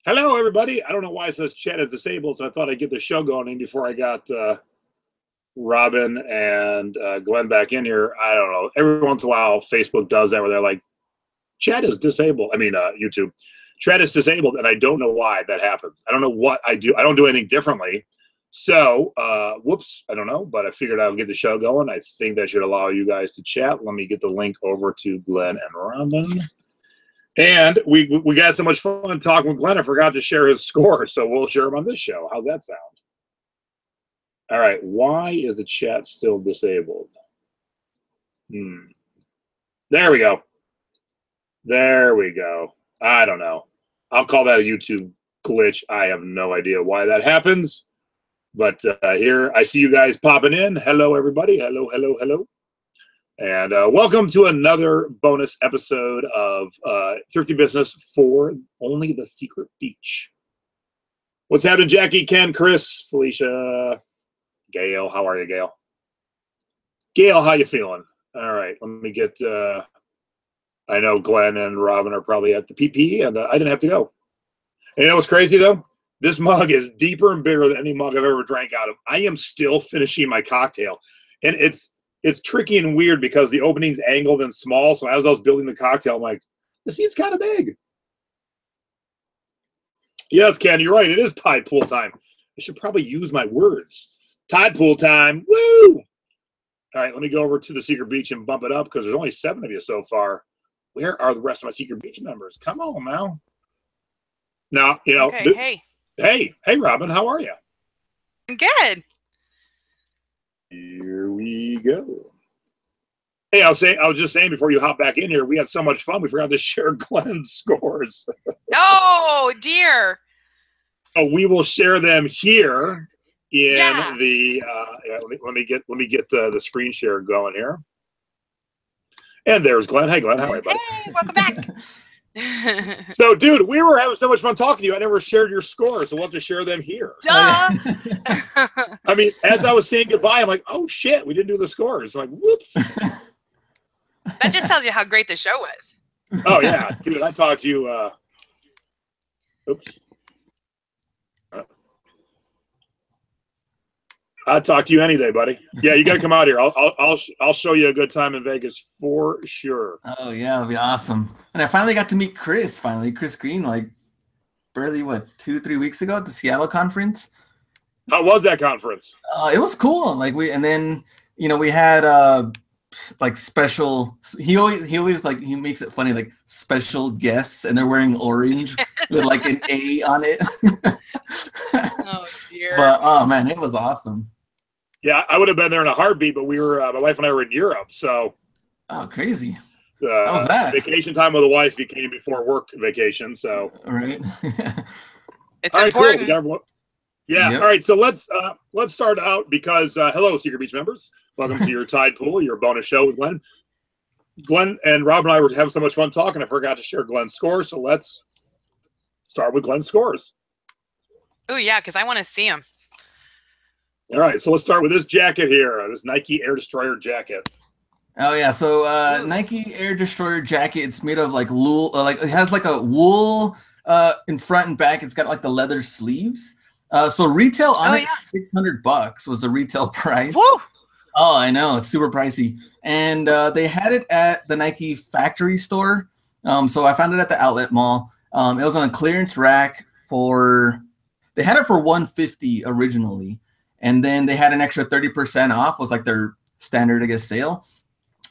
Hello, everybody. I don't know why it says chat is disabled, so I thought I'd get the show going before I got Robin and Glenn back in here. I don't know. Every once in a while, Facebook does that where they're like, chat is disabled. I mean, YouTube. Chat is disabled, and I don't know why that happens. I don't know what I do. I don't do anything differently. So, whoops, I don't know, but I figured I would get the show going. I think that should allow you guys to chat. Let me get the link over to Glenn and Robin. And we got so much fun talking with Glenn, I forgot to share his score, so we'll share him on this show. How's that sound? All right, why is the chat still disabled? There we go. There we go. I don't know. I'll call that a YouTube glitch. I have no idea why that happens. But here, I see you guys popping in. Hello, everybody. Hello, hello, hello. And welcome to another bonus episode of Thrifty Business for Only the Secret Beach. What's happening, Jackie, Ken, Chris, Felicia, Gail? How are you, Gail? Gail, how you feeling? All right, let me get... I know Glenn and Robin are probably at the PP, and I didn't have to go. And you know what's crazy, though? This mug is deeper and bigger than any mug I've ever drank out of. I am still finishing my cocktail. And it's tricky and weird because the opening's angled and small. So as I was building the cocktail, I'm like, this seems kind of big. Yes, Ken, you're right. It is Tidepool time. I should probably use my words. Tidepool time. Woo! All right, let me go over to the Secret Beach and bump it up because there's only 7 of you so far. Where are the rest of my Secret Beach members? Come on now. Now, you know. Okay, hey, Robin, how are you? I'm good. Here we go. Hey, I was just saying before you hop back in here, we had so much fun. We forgot to share Glenn's scores. Oh dear. So we will share them here in the. Let me get the screen share going here. And there's Glenn. Hey, Glenn, how are you, buddy? Hey, welcome back. So, dude, we were having so much fun talking to you. I never shared your scores, so we'll have to share them here. Duh. I mean, as I was saying goodbye, I'm like, oh, shit, we didn't do the scores. I'm like, whoops. That just tells you how great the show was. Oh, yeah. Dude, I talked to you. Oops. I'll talk to you any day, buddy. Yeah, you got to come out here. I'll show you a good time in Vegas for sure. Oh yeah, that'll be awesome. And I finally got to meet Chris. Chris Green, like barely 2-3 weeks ago at the Seattle conference. How was that conference? It was cool. We had like special. He always like he makes it funny, like special guests, and they're wearing orange with like an A on it. Oh dear. But oh man, it was awesome. Yeah, I would have been there in a heartbeat, but we were my wife and I were in Europe, so. Oh, crazy! How was that? Vacation time with the wife became before work vacation, so. Right. It's important. Cool. Yeah. Yep. All right. So let's start out because hello, Secret Beach members. Welcome to your Tidepool, your bonus show with Glenn. Glenn and Rob and I were having so much fun talking. I forgot to share Glenn's scores, so let's start with Glenn's scores. Oh yeah, because I want to see him. All right, so let's start with this jacket here, this Nike Air Destroyer jacket. Oh yeah, so Nike Air Destroyer jacket. It's made of like wool, it has like a wool in front and back. It's got like the leather sleeves. So retail on $600 was the retail price. Woo! Oh, I know, it's super pricey. And they had it at the Nike factory store. So I found it at the outlet mall. It was on a clearance rack they had it for $150 originally. And then they had an extra 30% off, was like their standard, I guess, sale.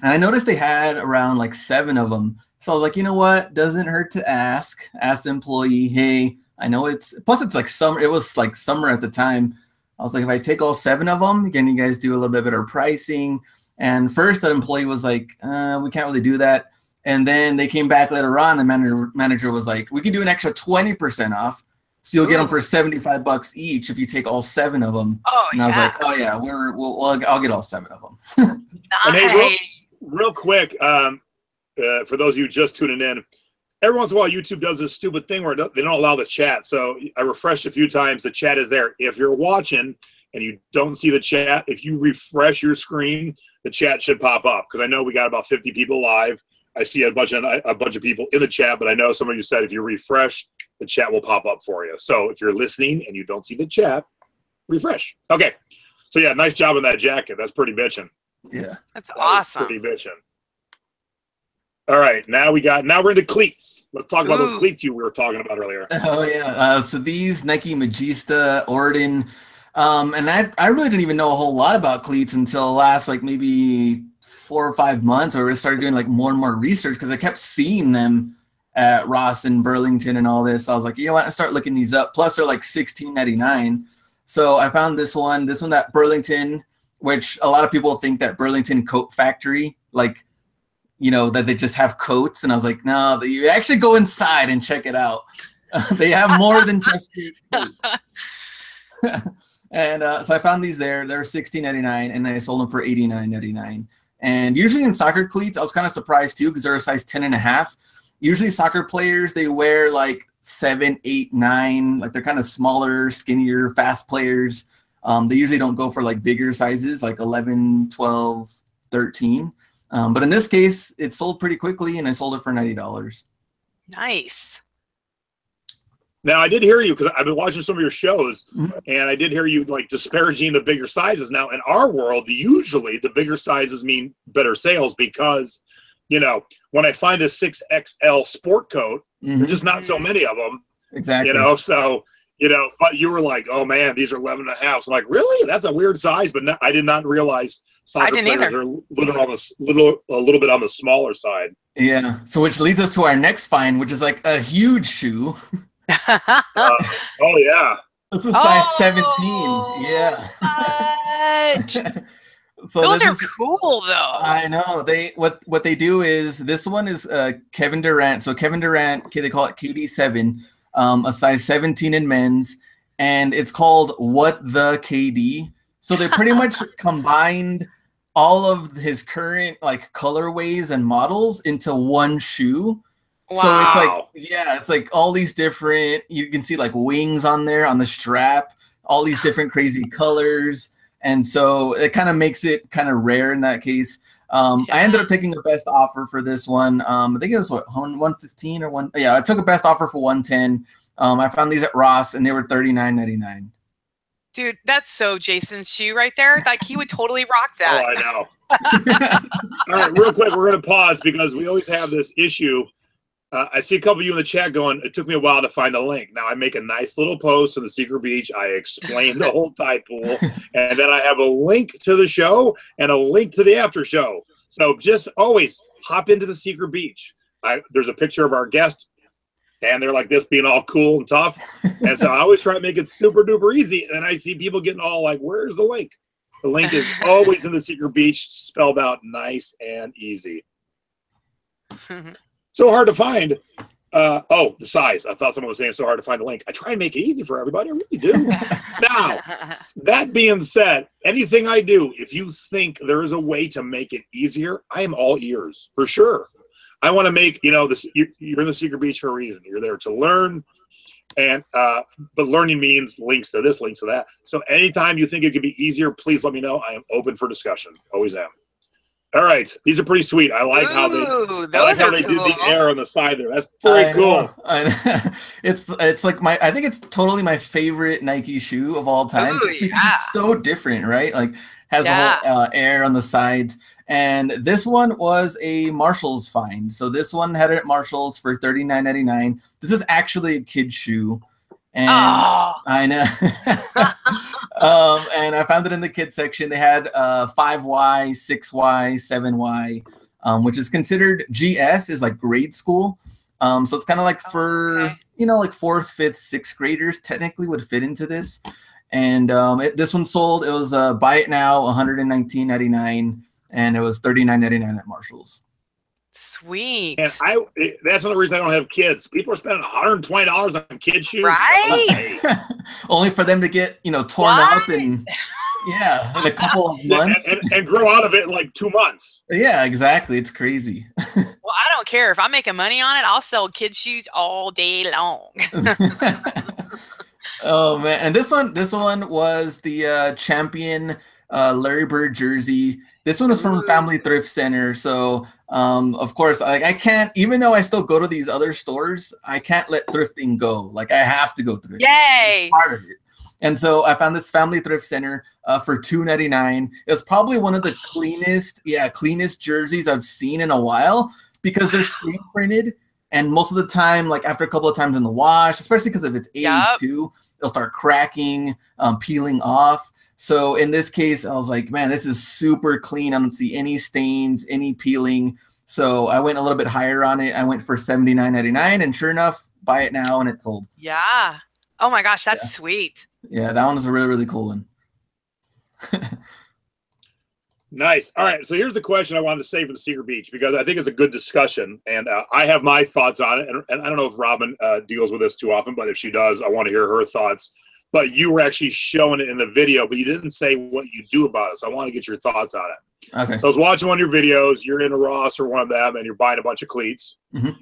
And I noticed they had around like 7 of them. So I was like, you know what? Doesn't hurt to ask the employee, hey, I know plus it's like summer. It was like summer at the time. I was like, if I take all 7 of them, can you guys do a little bit better pricing? And first that employee was like, we can't really do that. And then they came back later on. The manager was like, we can do an extra 20% off. So you'll get them for $75 each if you take all 7 of them. Oh, and I was like, oh yeah, I'll get all 7 of them. Nice. And hey, real quick, for those of you just tuning in, every once in a while YouTube does this stupid thing where they don't allow the chat. So I refreshed a few times. The chat is there. If you're watching and you don't see the chat, if you refresh your screen, the chat should pop up. Because I know we got about 50 people live. I see a bunch of people in the chat, but I know some of you said if you refresh, the chat will pop up for you. So if you're listening and you don't see the chat, refresh. Okay. So yeah, nice job on that jacket. That's pretty bitchin'. Yeah. That's awesome. Pretty bitchin'. All right, now we're into cleats. Let's talk about those cleats you were talking about earlier. Oh yeah. So these Nike Magista Orden, and I really didn't even know a whole lot about cleats until the last like maybe 4 or 5 months, where I started doing like more and more research because I kept seeing them at Ross and Burlington and all this. So I was like, you know what? I start looking these up. Plus they're like $16.99. So I found this one at Burlington, which a lot of people think that Burlington Coat Factory, like, you know, that they just have coats. And I was like, no, you actually go inside and check it out. They have more than just coats. And so I found these there. They're $16.99, and I sold them for $89.99. And usually in soccer cleats, I was kind of surprised too, because they're a size 10.5. Usually soccer players, they wear like 7, 8, 9, like they're kind of smaller, skinnier, fast players. They usually don't go for like bigger sizes, like 11, 12, 13. But in this case, it sold pretty quickly, and I sold it for $90. Nice. Now, I did hear you, because I've been watching some of your shows, and I did hear you like disparaging the bigger sizes. Now, in our world, usually the bigger sizes mean better sales because, you know, when I find a 6XL sport coat, there's just not so many of them. Exactly. You know, so, you know, but you were like, oh man, these are 11.5. So I'm like, really? That's a weird size, but no, I did not realize soccer players are a little bit on the smaller side. Yeah. So which leads us to our next find, which is like a huge shoe. Oh yeah. This is size 17. Yeah. So those are cool though. I know. What they do is, this one is Kevin Durant. So Kevin Durant, they call it KD7, a size 17 in men's, and it's called What the KD. So they pretty much combined all of his current like colorways and models into one shoe. Wow. So it's like, yeah, it's like all these different, you can see like wings on there on the strap, all these different crazy colors. And so it kind of makes it kind of rare in that case. I ended up taking a best offer for this one. I think it was what, 115 or one. Yeah, I took a best offer for 110. I found these at Ross, and they were $39.99. Dude, that's so Jason's shoe right there. Like, he would totally rock that. Oh, I know. All right, real quick, we're going to pause because we always have this issue. I see a couple of you in the chat going, it took me a while to find the link. Now, I make a nice little post on the Secret Beach. I explain the whole Tidepool. And then I have a link to the show and a link to the after show. So just always hop into the Secret Beach. There's a picture of our guest standing there like this, being all cool and tough. And so I always try to make it super duper easy. And I see people getting all like, where's the link? The link is always in the Secret Beach, spelled out nice and easy. So hard to find. The size. I thought someone was saying so hard to find the link. I try and make it easy for everybody. I really do. Now, that being said, anything I do, if you think there is a way to make it easier, I am all ears for sure. I want to make, you know, this. You're in the Secret Beach for a reason. You're there to learn, and but learning means links to this, links to that. So anytime you think it could be easier, please let me know. I am open for discussion. Always am. All right, these are pretty sweet. I like how they did the air on the side there. That's pretty cool. It's like I think it's totally my favorite Nike shoe of all time. Because it's so different, right? Like has the whole air on the sides. And this one was a Marshall's find. So this one had it at Marshall's for $39.99. This is actually a kid's shoe. And I know. And I found it in the kids section. They had 5Y, 6Y, 7Y, which is considered GS is like grade school. So it's kind of like for, you know, like 4th, 5th, 6th graders technically would fit into this. And this one sold. It was buy it now, $119.99, and it was $39.99 at Marshall's. Sweet. And that's another reason I don't have kids. People are spending $120 on kid shoes. Right? Only for them to get, you know, torn up and in a couple of months. And grow out of it in like 2 months. Yeah, exactly. It's crazy. Well, I don't care. If I'm making money on it, I'll sell kids shoes all day long. Oh man. And this one was the champion Larry Bird jersey. This one was from Family Thrift Center. So Of course, like I can't, even though I still go to these other stores, I can't let thrifting go. Like I have to go thrifting. Yay! It's part of it. And so I found this family thrift center for $2.99. It was probably one of the cleanest jerseys I've seen in a while because they're screen printed. And most of the time, like after a couple of times in the wash, especially because of its age too, it'll start cracking, peeling off. So in this case, I was like, man, this is super clean. I don't see any stains, any peeling. So I went a little bit higher on it. I went for $79.99, and sure enough, buy it now and it's sold. Yeah. Oh my gosh, that's sweet. Yeah, that one is a really, really cool one. Nice. All right. So here's the question I wanted to save for the Secret Beach because I think it's a good discussion, and I have my thoughts on it. And I don't know if Robin deals with this too often, but if she does, I want to hear her thoughts. But you were actually showing it in the video, but you didn't say what you do about it. So I want to get your thoughts on it. Okay. So I was watching one of your videos. You're in a Ross or one of them, and you're buying a bunch of cleats,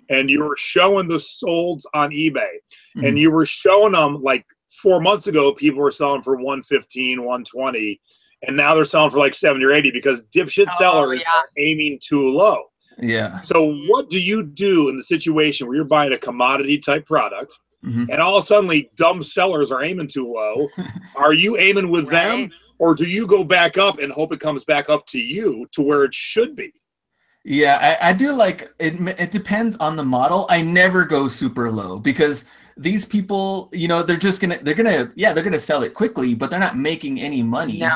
and you were showing the solds on eBay, and you were showing them like 4 months ago. People were selling for $115, $120. And now they're selling for like 70 or 80 because dipshit sellers are aiming too low. Yeah. So what do you do in the situation where you're buying a commodity type product and all of a sudden dumb sellers are aiming too low? Are you aiming with them, or do you go back up and hope it comes back up to you to where it should be? Yeah, I do like it. It depends on the model. I never go super low because these people, you know, they're gonna sell it quickly, but they're not making any money. No.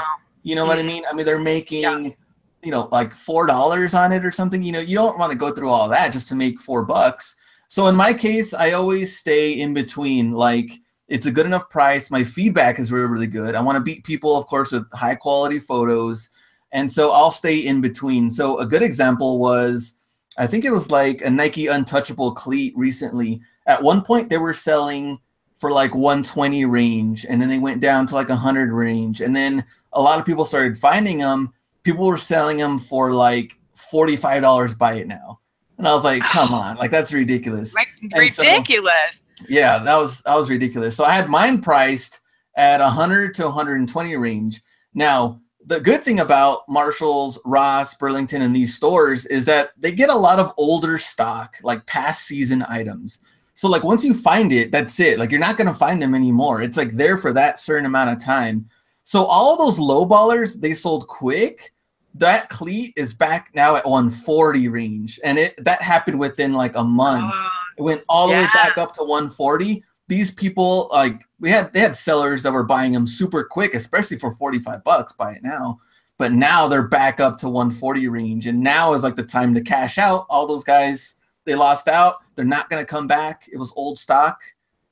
You know what I mean? I mean, they're making, you know, like $4 on it or something. You know, you don't want to go through all that just to make $4. So in my case, I always stay in between. Like, it's a good enough price. My feedback is really, really good. I want to beat people, of course, with high quality photos. And so I'll stay in between. So a good example was, I think it was like a Nike Untouchable cleat recently. At one point, they were selling for like 120 range, and then they went down to like 100 range, and then a lot of people started finding them. People were selling them for like $45. Buy it now, and I was like, come on, like that's ridiculous. Like, ridiculous. So, yeah, that was ridiculous. So I had mine priced at 100 to 120 range. Now the good thing about Marshalls, Ross, Burlington, and these stores is that they get a lot of older stock, like past season items. So like once you find it, that's it. Like you're not going to find them anymore. It's like there for that certain amount of time. So all of those low ballers, they sold quick. That cleat is back now at 140 range. And that happened within like a month. It went all the way back up to 140. These people, like they had sellers that were buying them super quick, especially for $45. Buy it now. But now they're back up to 140 range. And now is like the time to cash out. All those guys, they lost out. They're not going to come back. It was old stock,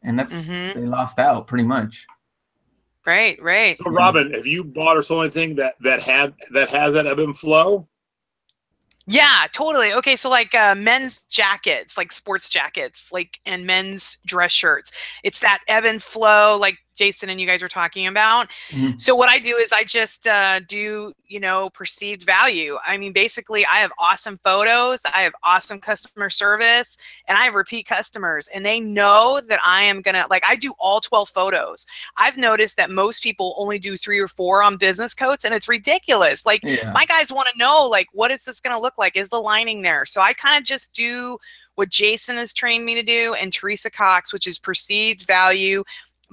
and they lost out pretty much. Right. So, Robin, have you bought or sold anything that has that ebb and flow? Yeah, totally. Okay, so like men's jackets, like sports jackets, like and men's dress shirts. It's that ebb and flow, like Jason and you guys were talking about. So what I do is I just do, you know, perceived value. I mean, basically, I have awesome photos, I have awesome customer service, and I have repeat customers, and they know that I am gonna, like, I do all 12 photos. I've noticed that most people only do 3 or 4 on business coats, and it's ridiculous. Like, my guys want to know, like, what is this gonna look like? Is the lining there? So I kind of just do what Jason has trained me to do, and Teresa Cox, which is perceived value.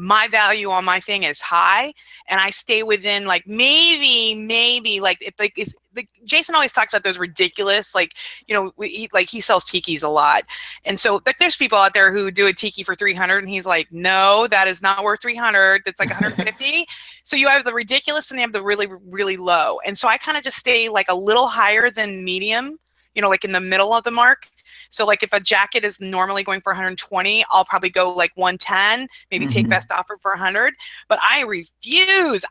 My value on my thing is high, and I stay within like maybe like if like is like Jason always talks about those ridiculous, like, you know, he sells tikis a lot, and so like there's people out there who do a tiki for 300, and he's like, no, that is not worth 300. That's like 150. So you have the ridiculous and you have the really, really low, and so I kind of just stay like a little higher than medium, you know, like in the middle of the mark. So like if a jacket is normally going for 120, I'll probably go like 110, maybe take best offer for 100. But I refuse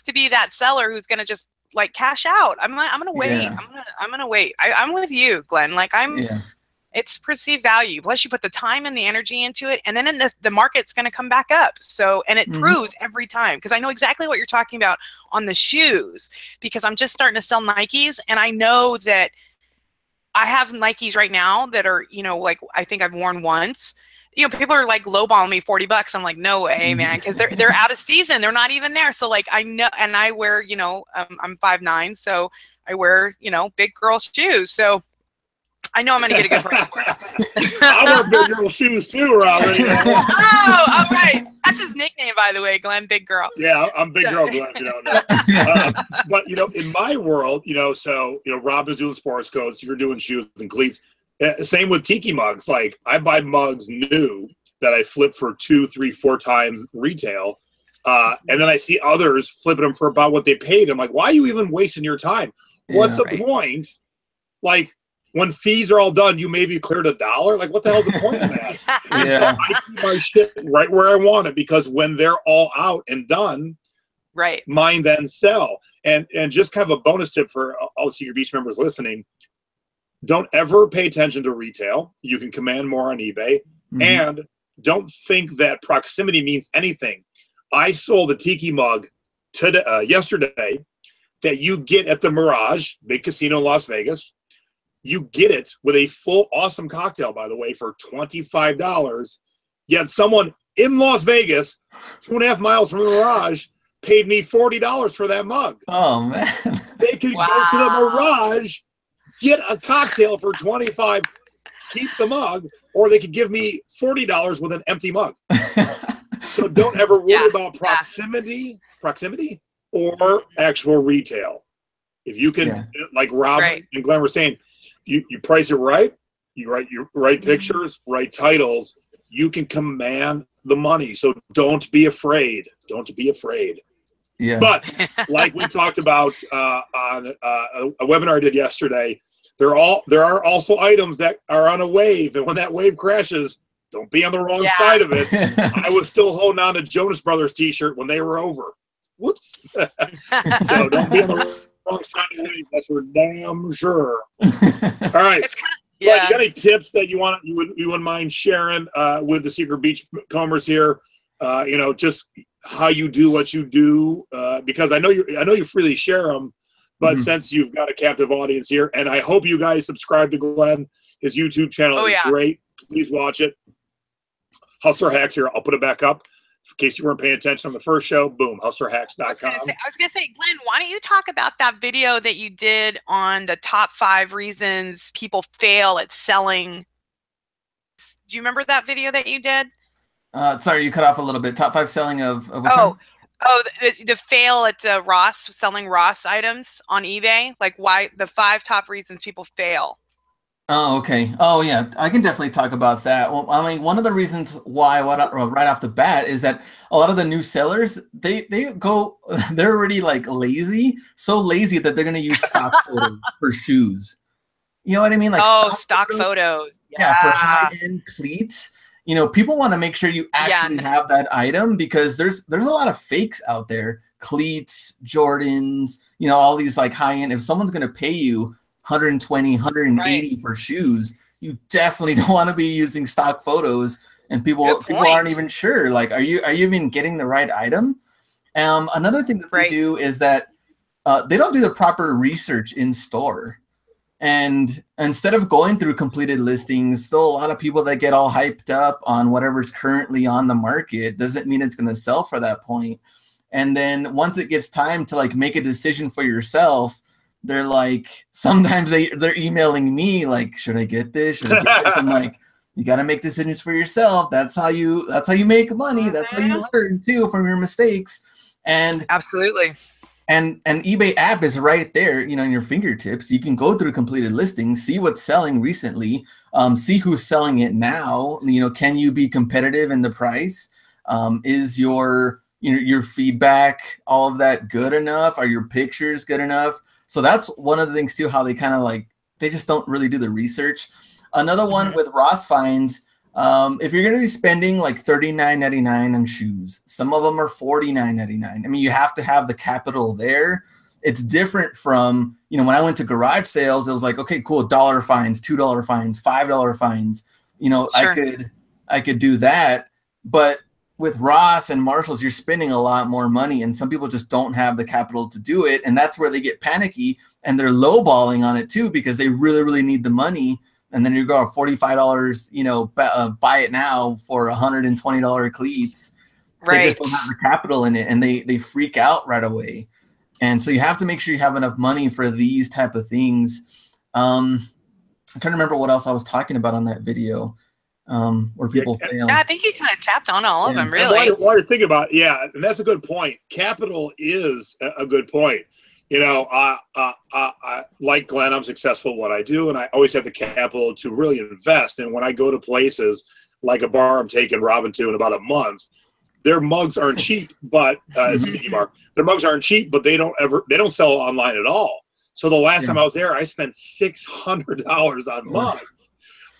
to be that seller who's going to just like cash out. I'm going to wait. Yeah. I'm going to wait. I'm with you, Glenn. Like it's perceived value. Plus you put the time and the energy into it. And then the market's going to come back up. So, and it proves every time, because I know exactly what you're talking about on the shoes, because I'm just starting to sell Nikes, and I know that I have Nikes right now that are, you know, like I think I've worn once. You know, people are like lowballing me $40. I'm like, no way, man, because they're out of season. They're not even there. So like I know, and I wear, you know, I'm 5'9", so I wear, you know, big girl shoes. So I know I'm going to get a good price for it. I wear big girl shoes too, Robin. Oh, all right. That's his nickname, by the way, Glenn, Big Girl. Yeah, I'm Big Girl Glenn, if you don't know. But, in my world, so, Rob is doing sports coats, you're doing shoes and cleats. Same with tiki mugs. Like, I buy mugs new that I flip for 2, 3, 4 times retail. And then I see others flipping them for about what they paid. I'm like, why are you even wasting your time? What's the point? Like, when fees are all done, you maybe cleared $1. Like, what the hell's the point of that? Yeah. So I keep my shit right where I want it, because when they're all out and done, right, mine then sell. And just kind of a bonus tip for all the Secret Beach members listening: don't ever pay attention to retail. You can command more on eBay, and don't think that proximity means anything. I sold a tiki mug yesterday that you get at the Mirage, big casino in Las Vegas. You get it with a full awesome cocktail, by the way, for $25. Yet someone in Las Vegas, 2.5 miles from the Mirage, paid me $40 for that mug. Oh, man. They could go to the Mirage, get a cocktail for $25, keep the mug, or they could give me $40 with an empty mug. So don't ever worry about proximity or actual retail. If you can, like Rob and Glenn were saying, you price it right, you write your right pictures, right titles, you can command the money. So don't be afraid. Don't be afraid. Yeah. But like we talked about on a webinar I did yesterday, there are also items that are on a wave, and when that wave crashes, don't be on the wrong side of it. I was still holding on to Jonas Brothers t-shirt when they were over. Whoops. So don't be on the wrong side of the wave. That's for damn sure. All right. You got any tips that you wouldn't mind sharing with the Secret Beach combers here? Just how you do what you do, because I know you freely share them, but since you've got a captive audience here, and I hope you guys subscribe to Glenn. His YouTube channel is great. Please watch it. Hustler Hacks here. I'll put it back up in case you weren't paying attention on the first show. Boom, hustlerhacks.com. I was going to say, Glenn, why don't you talk about that video that you did on the top 5 reasons people fail at selling? Do you remember that video that you did? Sorry, you cut off a little bit. Top 5 selling of which one? The fail at selling Ross items on eBay. Like, why the 5 top reasons people fail. Oh, okay. Oh, yeah. I can definitely talk about that. Well, I mean, one of the reasons why, right off the bat, is that a lot of the new sellers, they're already like lazy, so lazy that they're going to use stock photos for shoes. You know what I mean? Like stock photos. Yeah, for high-end cleats. People want to make sure you actually have that item, because there's a lot of fakes out there. Cleats, Jordans, all these like high-end. If someone's going to pay you 120, 180 for shoes, you definitely don't want to be using stock photos, and people aren't even sure, like, are you even getting the right item? Another thing that they do is that they don't do the proper research in store, and instead of going through completed listings, still a lot of people that get all hyped up on whatever's currently on the market doesn't mean it's going to sell for that point. And then once it gets time to like make a decision for yourself, they're like, sometimes they're emailing me like, should I get this? Should I get this? I'm like, you got to make decisions for yourself. That's how you make money. That's how you learn too from your mistakes. And absolutely. And eBay app is right there, in your fingertips. You can go through completed listings, see what's selling recently, see who's selling it now. Can you be competitive in the price? Is your feedback, all of that, good enough? Are your pictures good enough? So that's one of the things too, how they kind of like, they just don't really do the research. Another one with Ross finds, if you're going to be spending like $39.99 on shoes, some of them are $49.99. I mean, you have to have the capital there. It's different from, when I went to garage sales, it was like, okay, cool, $1 fines, $2 fines, $5 fines. Sure. I could do that. But with Ross and Marshalls, you're spending a lot more money, and some people just don't have the capital to do it. And that's where they get panicky, and they're lowballing on it too, because they really, really need the money. And then you go $45, buy it now for $120 cleats. Right. They just don't have the capital in it, and they freak out right away. And so you have to make sure you have enough money for these type of things. I'm trying to remember what else I was talking about on that video, where people fail. Yeah, I think you kind of tapped on all of them, And really. while you're thinking about and that's a good point. Capital is a good point. You know, I like Glenn, I'm successful at what I do, and I always have the capital to really invest. And when I go to places like a bar I'm taking Robin to in about a month, their mugs aren't cheap, but it's a tiki bar. Their mugs aren't cheap, but they don't sell online at all. So the last time I was there, I spent $600 on mugs,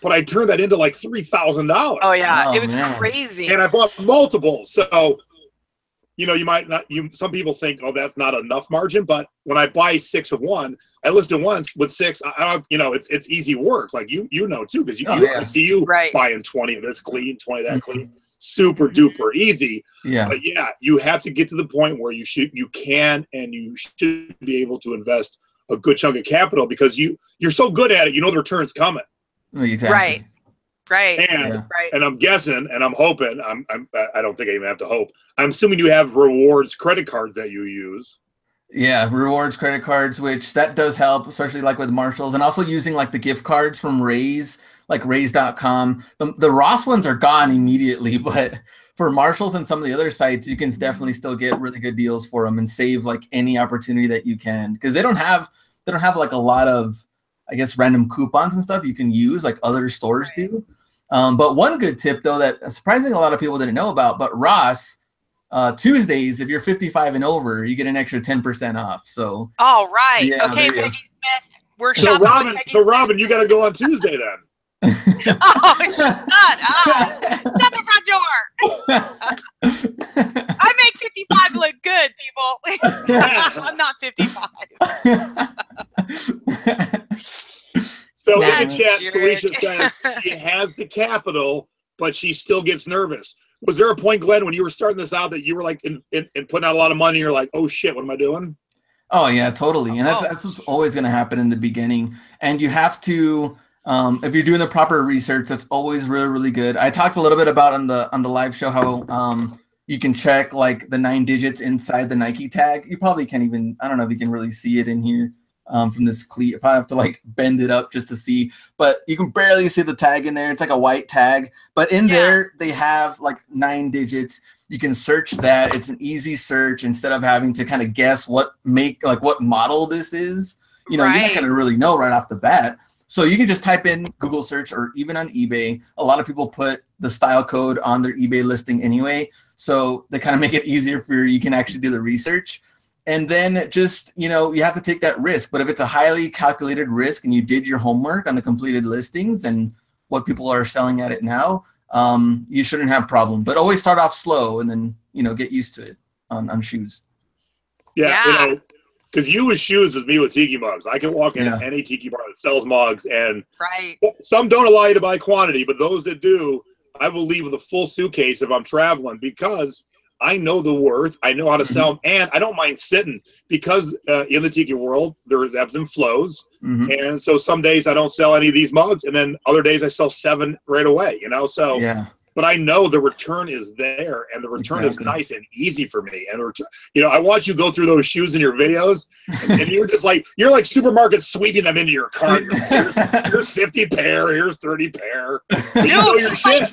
but I turned that into like $3,000. Oh yeah, it was crazy. And I bought multiple. So, you know, you might not. Some people think, oh, that's not enough margin. But when I buy 6 of one, I listed once with 6. It's easy work. Like you know too, because I see you buying 20 of this clean, 20 of that clean. Super duper easy. Yeah. But yeah, you have to get to the point where you can and you should be able to invest a good chunk of capital because you're so good at it, you know the return's coming. Exactly. Right. And I'm guessing and I'm hoping, I don't think I even have to hope. I'm assuming you have rewards credit cards that you use. Yeah, rewards credit cards, which that does help, especially like with Marshalls, and also using like the gift cards from Raise, like Raise.com. The Ross ones are gone immediately, but for Marshalls and some of the other sites, you can definitely still get really good deals for them and save like any opportunity that you can, because they don't have like a lot of, I guess, random coupons and stuff you can use like other stores do. But one good tip though that surprisingly a lot of people didn't know about, but Ross, Tuesdays, if you're 55 and over, you get an extra 10% off. So all right. Yeah, okay, Peggy Smith. We're shopping. Robin, you got to go on Tuesday then. Oh, shut the front door. I make 55 look good, people. I'm not 55. So in the chat, Felicia says she has the capital, but she still gets nervous. Was there a point, Glenn, when you were starting this out that you were like in putting out a lot of money, you're like, oh shit, what am I doing? Oh yeah, totally. And that's what's always going to happen in the beginning. And you have to, if you're doing the proper research, that's always really, really good. I talked a little bit about on the live show how you can check like the 9 digits inside the Nike tag. You probably can't even, I don't know if you can really see it in here from this cleat. You probably have to like bend it up just to see, but you can barely see the tag in there. It's like a white tag, but in there they have like 9 digits. You can search that. It's an easy search instead of having to kind of guess what model this is. You know, you're not going to really know right off the bat. So you can just type in Google search or even on eBay. A lot of people put the style code on their eBay listing anyway. So they kind of make it easier for you can actually do the research. And then just, you know, you have to take that risk. But if it's a highly calculated risk and you did your homework on the completed listings and what people are selling at it now, you shouldn't have a problem. But always start off slow and then, you know, get used to it on shoes. Yeah. You know, because you with shoes with me with tiki mugs. I can walk into any tiki bar that sells mugs, and some don't allow you to buy quantity, but those that do, I will leave with a full suitcase if I'm traveling because I know the worth. I know how to sell them, and I don't mind sitting because in the tiki world, there's ebbs and flows. And so some days I don't sell any of these mugs, and then other days I sell 7 right away, you know? So, but I know the return is there, and the return is nice and easy for me. And, you know, I watch you go through those shoes in your videos, and you're just like, you're like supermarket sweeping them into your cart. Here's 50 pair, here's 30 pair. You know your shit.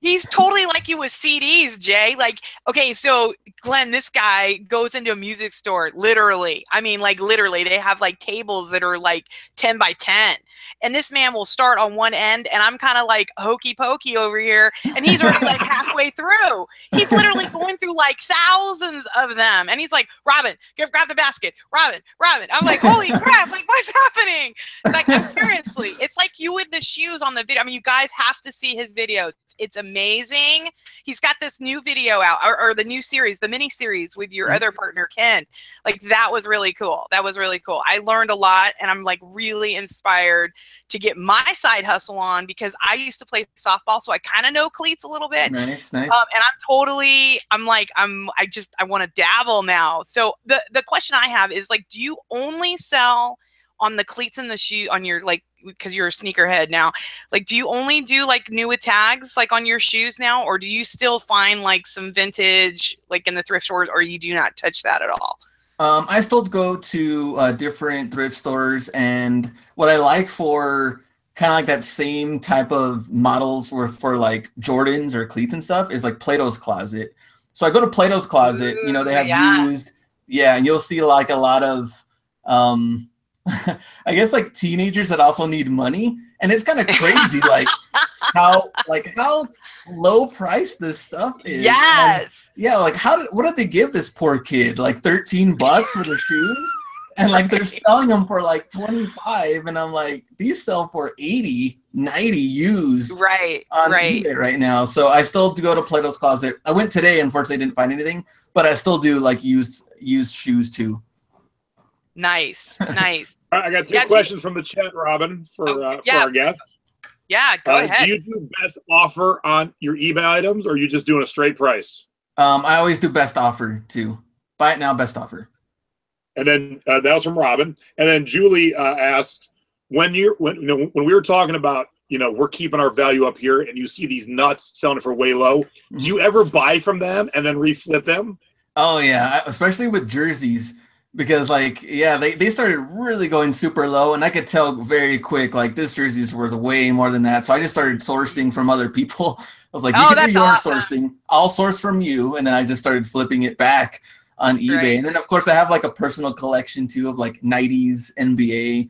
He's totally like you with CDs, Jay. Like, okay, so Glenn, this guy goes into a music store, literally. I mean, like literally, they have like tables that are like 10 by 10. And this man will start on one end, and I'm kind of like hokey pokey over here, and he's already like halfway through. He's literally going through like thousands of them. And he's like, Robin, grab the basket. Robin. I'm like, holy crap, like what's happening? Like, seriously, it's like you with the shoes on the video. I mean, you guys have to see his videos. It's amazing. He's got this new video out, or the new series, the mini series with your other partner, Ken. Like, that was really cool. That was really cool. I learned a lot, and I'm like really inspired to get my side hustle on because I used to play softball, so I kind of know cleats a little bit. Nice. And I want to dabble now. So the question I have is like, do you only sell on the cleats and the shoe on your, like, because you're a sneakerhead now, like, do you only do like new with tags like on your shoes now, or do you still find like some vintage like in the thrift stores, or you do not touch that at all? I still go to different thrift stores, and what I like for kind of like that same type of models for like Jordans or cleats and stuff is like Plato's Closet. So I go to Plato's Closet, you know, they have used, and you'll see like a lot of, I guess like teenagers that also need money. And it's kind of crazy, like how low price this stuff is. Yes. And, yeah, like what did they give this poor kid? Like $13 for the shoes? And like they're selling them for like 25, and I'm like, these sell for 80, 90 used on eBay right now. So I still do go to Plato's Closet. I went today, unfortunately didn't find anything, but I still do like used shoes too. Nice. All right, I got two questions from the chat, Robin, for our guests. Yeah, go ahead. Do you do best offer on your eBay items, or are you just doing a straight price? I always do best offer too. Buy it now, best offer. And then that was from Robin. And then Julie asks, when we were talking about, we're keeping our value up here, and you see these nuts selling it for way low, do you ever buy from them and then reflip them? Oh yeah, especially with jerseys, because like, they started really going super low, and I could tell very quick, like this jersey is worth way more than that. So I just started sourcing from other people. I was like, you can do your sourcing, I'll source from you. And then I just started flipping it back on eBay. Right. And then of course I have like a personal collection too of like 90s NBA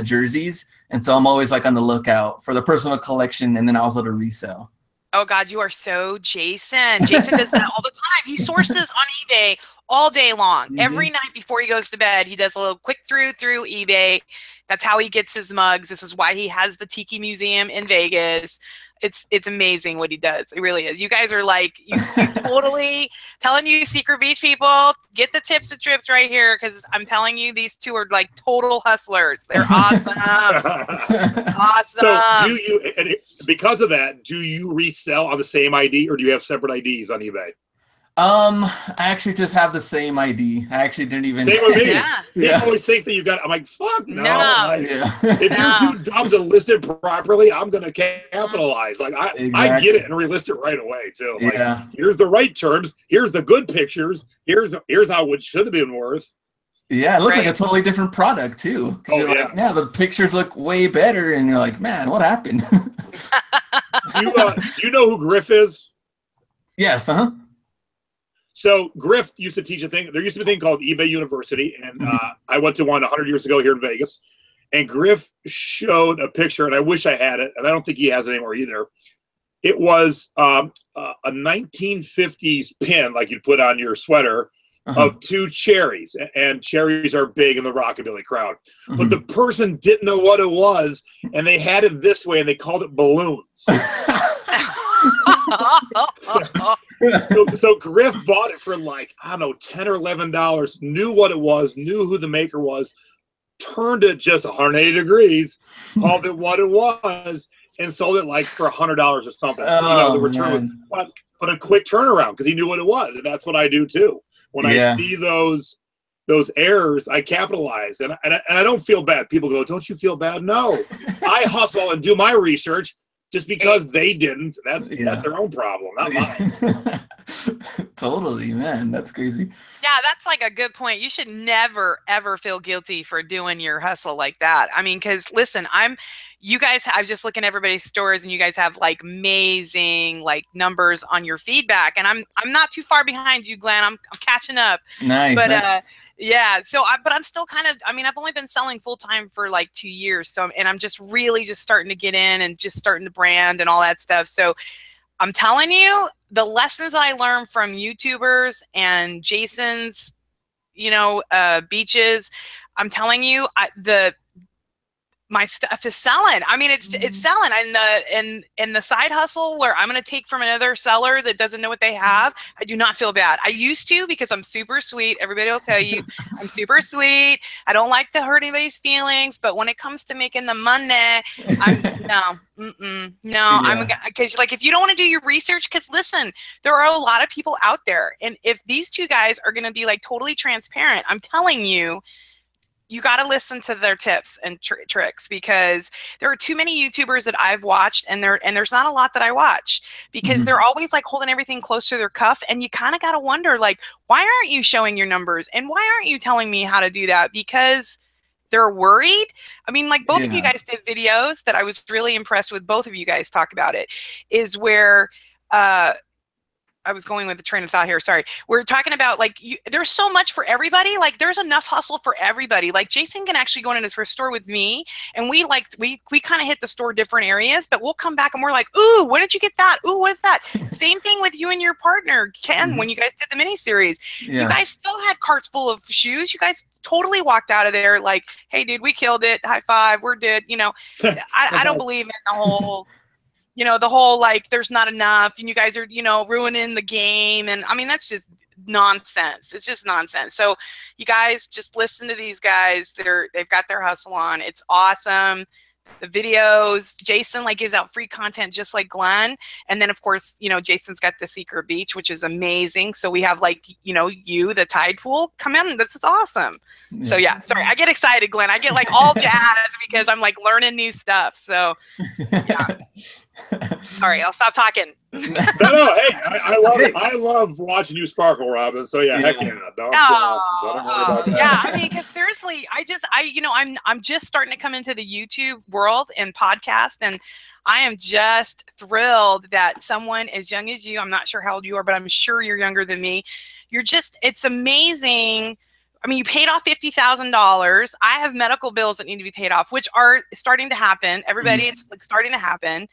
jerseys. And so I'm always like on the lookout for the personal collection and then also to resell. Oh God, you are so Jason. Jason does that all the time. He sources on eBay all day long. Mm-hmm. Every night before he goes to bed, he does a little quick through eBay. That's how he gets his mugs. This is why he has the Tiki Museum in Vegas. It's amazing what he does. It really is. You guys are like, you totally telling you Secret Beach people, get the tips and trips right here, because I'm telling you, these two are like total hustlers. They're awesome. Awesome. So because of that, do you resell on the same ID, or do you have separate IDs on eBay? I actually just have the same ID. I actually didn't even. Same with me. Yeah. I always think that you got. I'm like, fuck no. If you're too dumb to list it properly, I'm gonna capitalize. Like I get it and relist it right away too. Like, here's the right terms. Here's the good pictures. Here's how it should have been worth. Yeah, it looks like a totally different product too. Oh like, the pictures look way better, and you're like, man, what happened? Do you know who Griff is? Yes. So Griff used to teach a thing. There used to be a thing called eBay University, and I went to one 100 years ago here in Vegas. And Griff showed a picture, and I wish I had it, and I don't think he has it anymore either. It was a 1950s pin, like you'd put on your sweater, of two cherries, and cherries are big in the rockabilly crowd. But the person didn't know what it was, and they had it this way, and they called it balloons. So Griff bought it for like, I don't know, $10 or $11, knew what it was, knew who the maker was, turned it just 180 degrees, called it what it was, and sold it like for $100 or something. The return was but a quick turnaround because he knew what it was. And that's what I do too. When I see those errors, I capitalize. And I don't feel bad. People go, don't you feel bad? No. I hustle and do my research. Just because they didn't, that's their own problem, not mine. Totally, man. That's crazy. Yeah, that's like a good point. You should never, ever feel guilty for doing your hustle like that. I mean, because listen, I'm just looking at everybody's stores, and you guys have like amazing like numbers on your feedback, and I'm not too far behind you, Glenn. I'm catching up. Nice. But yeah, so but I'm still kind of, I've only been selling full time for like 2 years. So, and I'm just really just starting to get in and just starting to brand and all that stuff. So I'm telling you, the lessons that I learned from YouTubers and Jason's, beaches, I'm telling you, my stuff is selling. It's selling. And the side hustle where I'm going to take from another seller that doesn't know what they have, I do not feel bad. I used to, because I'm super sweet. Everybody will tell you I'm super sweet. I don't like to hurt anybody's feelings, but when it comes to making the money, because like, if you don't want to do your research, because listen, there are a lot of people out there. And if these two guys are going to be like totally transparent, I'm telling you, you got to listen to their tips and tricks, because there are too many YouTubers that I've watched, and there's not a lot that I watch, because they're always like holding everything close to their cuff, and you kind of got to wonder, like, why aren't you showing your numbers, and why aren't you telling me how to do that? Because they're worried. I mean, like both of you guys did videos that I was really impressed with. Both of you guys talk about it, is where I was going with the train of thought here. Sorry. We're talking about like, there's so much for everybody. Like there's enough hustle for everybody. Like Jason can actually go into his first store with me, and we kind of hit the store different areas, but we'll come back and we're like, ooh, when did you get that? Ooh, what is that? Same thing with you and your partner, Ken, when you guys did the miniseries. You guys still had carts full of shoes. You guys totally walked out of there like, hey dude, we killed it. High five. We're dead. You know, I don't believe in the whole, you know, the whole like there's not enough and you guys are, you know, ruining the game. And I mean, that's just nonsense. It's just nonsense. So you guys just listen to these guys. They've got their hustle on. It's awesome. The videos, Jason like gives out free content just like Glenn. And then of course, you know, Jason's got the secret beach, which is amazing. So we have like, you know, the Tidepool come in. This is awesome. So yeah, sorry, I get excited, Glenn. I get like all jazzed because I'm like learning new stuff. So yeah. Sorry, I'll stop talking. No, hey, I love watching you sparkle, Robin. So yeah, heck yeah. Don't worry about that. Yeah, I mean, because seriously, I'm just starting to come into the YouTube world and podcast, and I am just thrilled that someone as young as you, I'm not sure how old you are, but I'm sure you're younger than me. It's amazing. I mean, you paid off $50,000. I have medical bills that need to be paid off, which are starting to happen. Everybody, it's like starting to happen.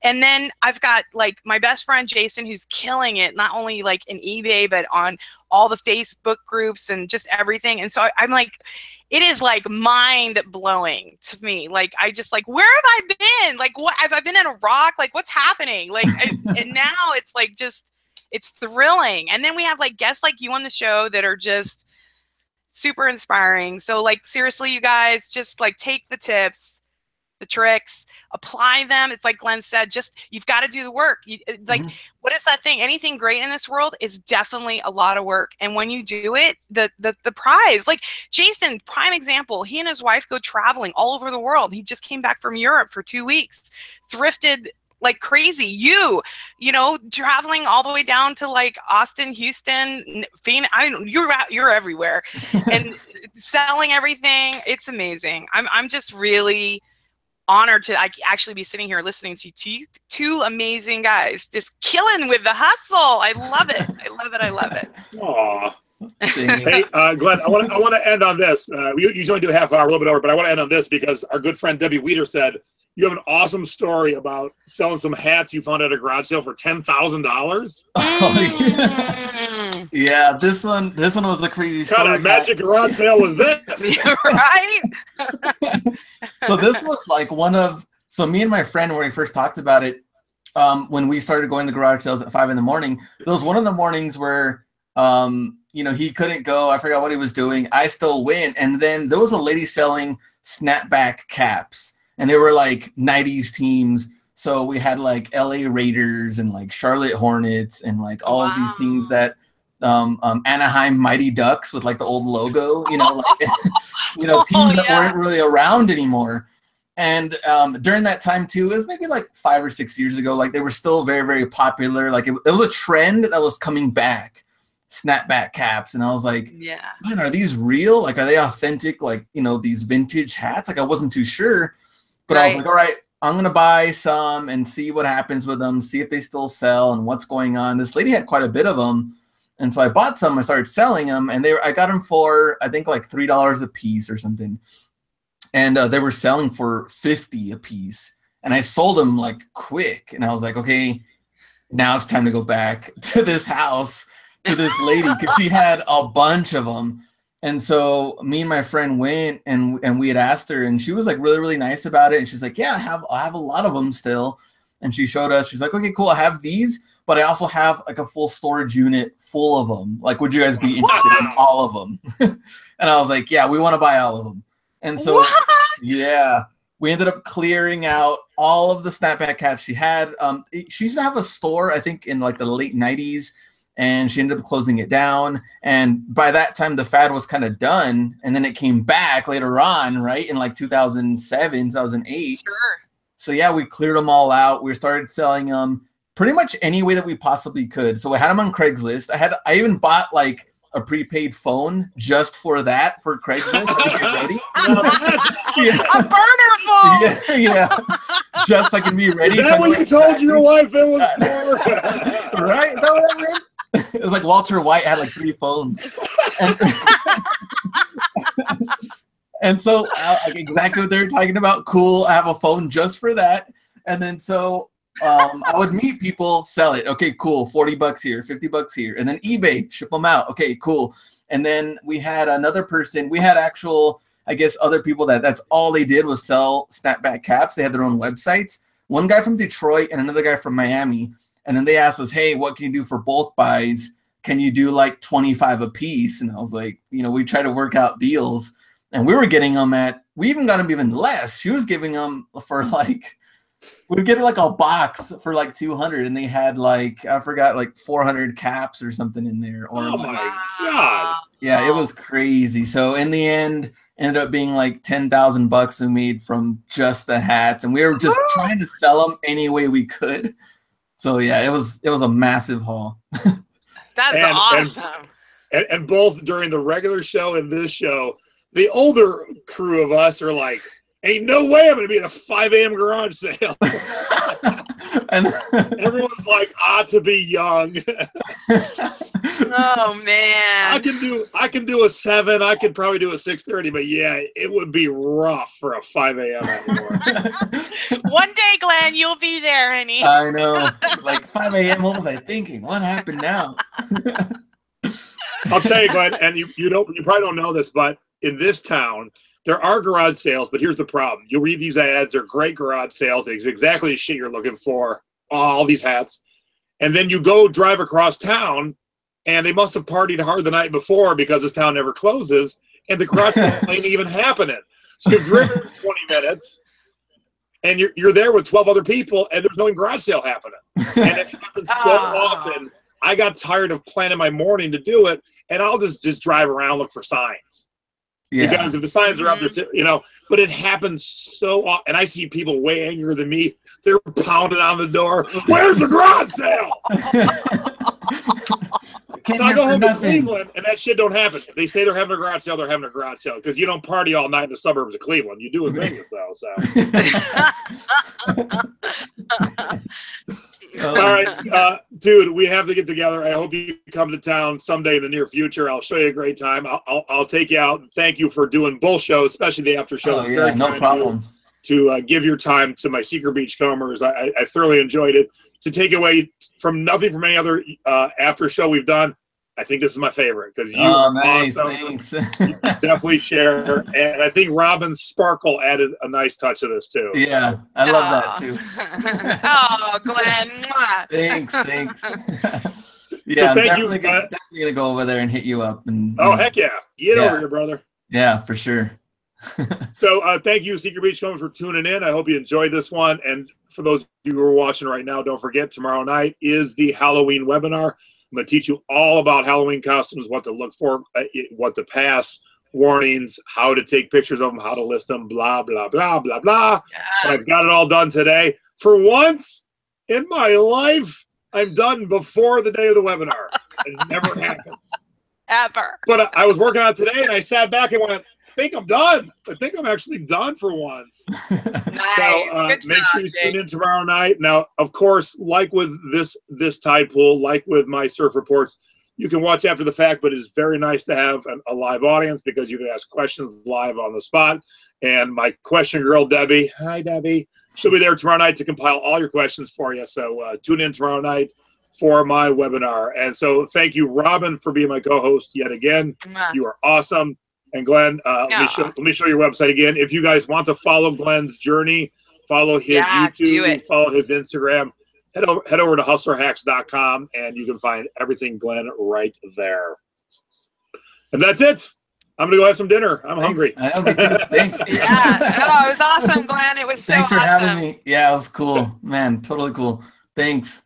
And then I've got like my best friend, Jason, who's killing it, not only like in eBay, but on all the Facebook groups and just everything. And so I'm like, it is like mind blowing to me. Like, I just like, where have I been? Like, what have I been in a rock? Like, what's happening? Like, and now it's like, just, it's thrilling. And then we have like guests like you on the show that are just super inspiring. So like, seriously, you guys just like take the tips, the tricks, apply them. It's like Glenn said, just, you've got to do the work. What is that thing? Anything great in this world is definitely a lot of work. And when you do it, the prize, like Jason, prime example, he and his wife go traveling all over the world. He just came back from Europe for 2 weeks, thrifted like crazy. You know, traveling all the way down to like Austin, Houston, Phoenix. You're everywhere, and selling everything. It's amazing. I'm just really honored to actually be sitting here listening to you, two amazing guys, just killing with the hustle. I love it. I love it. Aww. Hey, Glenn, I want to end on this. We usually do a half hour, a little bit over, but I want to end on this because our good friend Debbie Weeder said you have an awesome story about selling some hats you found at a garage sale for $10,000. Oh, yeah, this one was a crazy story. What kind of magic garage sale was this? Right? So this was like so me and my friend, when we first talked about it, when we started going to garage sales at 5 a.m, there was one of the mornings where, you know, he couldn't go. I forgot what he was doing. I still went. And then there was a lady selling snapback caps. And they were like 90s teams. So we had like LA Raiders and like Charlotte Hornets and like all of these teams that Anaheim Mighty Ducks with like the old logo, you know, like, you know, teams that weren't really around anymore. And during that time too, it was maybe like 5 or 6 years ago, like they were still very, very popular. Like it was a trend that was coming back, snapback caps. And I was like, man, are these real? Like, are they authentic? Like, you know, these vintage hats? Like I wasn't too sure. But I was like, all right, I'm going to buy some and see what happens with them, see if they still sell and what's going on. This lady had quite a bit of them. And so I bought some, I started selling them, and I got them for, I think like $3 a piece or something. And they were selling for $50 a piece. And I sold them like quick. And I was like, okay, now it's time to go back to this house, to this lady, because she had a bunch of them. And so me and my friend went and we had asked her, and she was like really, really nice about it. And she's like, yeah, I have a lot of them still. And she showed us, she's like, okay, cool. I have these, but I also have like a full storage unit full of them. Like, would you guys be interested in all of them? And I was like, yeah, we want to buy all of them. And so, yeah, we ended up clearing out all of the snapback hats she had. She used to have a store, I think in like the late 90s. And she ended up closing it down. And by that time, the fad was kind of done. And then it came back later on, right? In like 2007, 2008. Sure. So yeah, we cleared them all out. We started selling them pretty much any way that we possibly could. So I had them on Craigslist. I even bought like a prepaid phone just for that, for Craigslist. I can get ready. A burner phone. Yeah. Just so I can be ready. Is that what you told your wife it was for? Right? Is that what I meant? It was like Walter White had like 3 phones. And so like exactly what they're talking about. Cool. I have a phone just for that. And then so I would meet people, sell it. Okay, cool. $40 here, $50 here. And then eBay, ship them out. Okay, cool. And then we had another person. We had actual, I guess, other people that's all they did was sell snapback caps. They had their own websites. One guy from Detroit and another guy from Miami. And then they asked us, hey, what can you do for bulk buys? Can you do like 25 a piece? And I was like, we try to work out deals. And we were getting them we even got them even less. She was giving them for like, we would get like a box for like 200, and they had like, I forgot, like 400 caps or something in there. Or oh my God. Yeah, it was crazy. So in the end, ended up being like $10,000 we made from just the hats. And we were just trying to sell them any way we could. So yeah, it was a massive haul. That's awesome. And both during the regular show and this show, the older crew of us are like, ain't no way I'm going to be at a 5 a.m. garage sale. And everyone's like, to be young. Oh man. I can do a 7. I could probably do a 6:30, but yeah, it would be rough for a 5 a.m. anymore. One day, Glenn, you'll be there, honey. I know. Like 5 a.m. What was I thinking? What happened now? I'll tell you, Glenn, and you probably don't know this, but in this town, there are garage sales, but here's the problem. You read these ads, they're great garage sales. It's exactly the shit you're looking for, all these hats. And then you go drive across town, and they must have partied hard the night before because this town never closes, and the garage sale ain't even happening. So you've driven 20 minutes, and you're there with 12 other people, and there's no garage sale happening. And it happens so often. I got tired of planning my morning to do it, and I'll just drive around, look for signs. Yeah. Because if the signs are up, but it happens so often. And I see people way angrier than me. They're pounding on the door. Where's the garage sale? So I go home to Cleveland, and that shit don't happen. If they say they're having a garage sale, they're having a garage sale. Because you don't party all night in the suburbs of Cleveland. You do in Vegas, though. So. All right, dude, we have to get together. I hope you come to town someday in the near future. I'll show you a great time. I'll take you out. Thank you for doing both shows, especially the after show. Oh, yeah, no problem. To give your time to my Secret Beachcombers. I thoroughly enjoyed it. To take away from nothing from any other after show we've done, I think this is my favorite because you nice, awesome. Thanks. You definitely share. And I think Robin Sparkle added a nice touch to this too. Yeah, I love that too. Oh, Glenn. Thanks. so Yeah, I'm thank you. definitely gonna go over there and hit you up. And heck yeah, get over here, brother. Yeah, for sure. So thank you, Secret Beachcombers, for tuning in. I hope you enjoyed this one. And for those of you who are watching right now, don't forget tomorrow night is the Halloween webinar. I'm going to teach you all about Halloween costumes, what to look for, what to pass, warnings, how to take pictures of them, how to list them, blah, blah, blah, blah, blah. But I've got it all done today. For once in my life, I'm done before the day of the webinar. It never happened. Ever. But I was working on it today, and I sat back and went, I think I'm done. I think I'm actually done for once. Nice. So make sure you tune in tomorrow night. Now, of course, like with this Tidepool, like with my surf reports, you can watch after the fact, but it's very nice to have a live audience because you can ask questions live on the spot. And my question girl, Debbie, hi, Debbie, she'll be there tomorrow night to compile all your questions for you. So tune in tomorrow night for my webinar. And so thank you, Robin, for being my co-host yet again. You are awesome. And Glenn, let me show your website again. If you guys want to follow Glenn's journey, follow his YouTube, follow his Instagram, head over to hustlerhacks.com, and you can find everything Glenn right there. And that's it. I'm going to go have some dinner. I'm hungry. I know, me too. Thanks. Yeah. Oh, it was awesome, Glenn. It was so awesome. Thanks for having me. Yeah, it was cool. Man, totally cool. Thanks.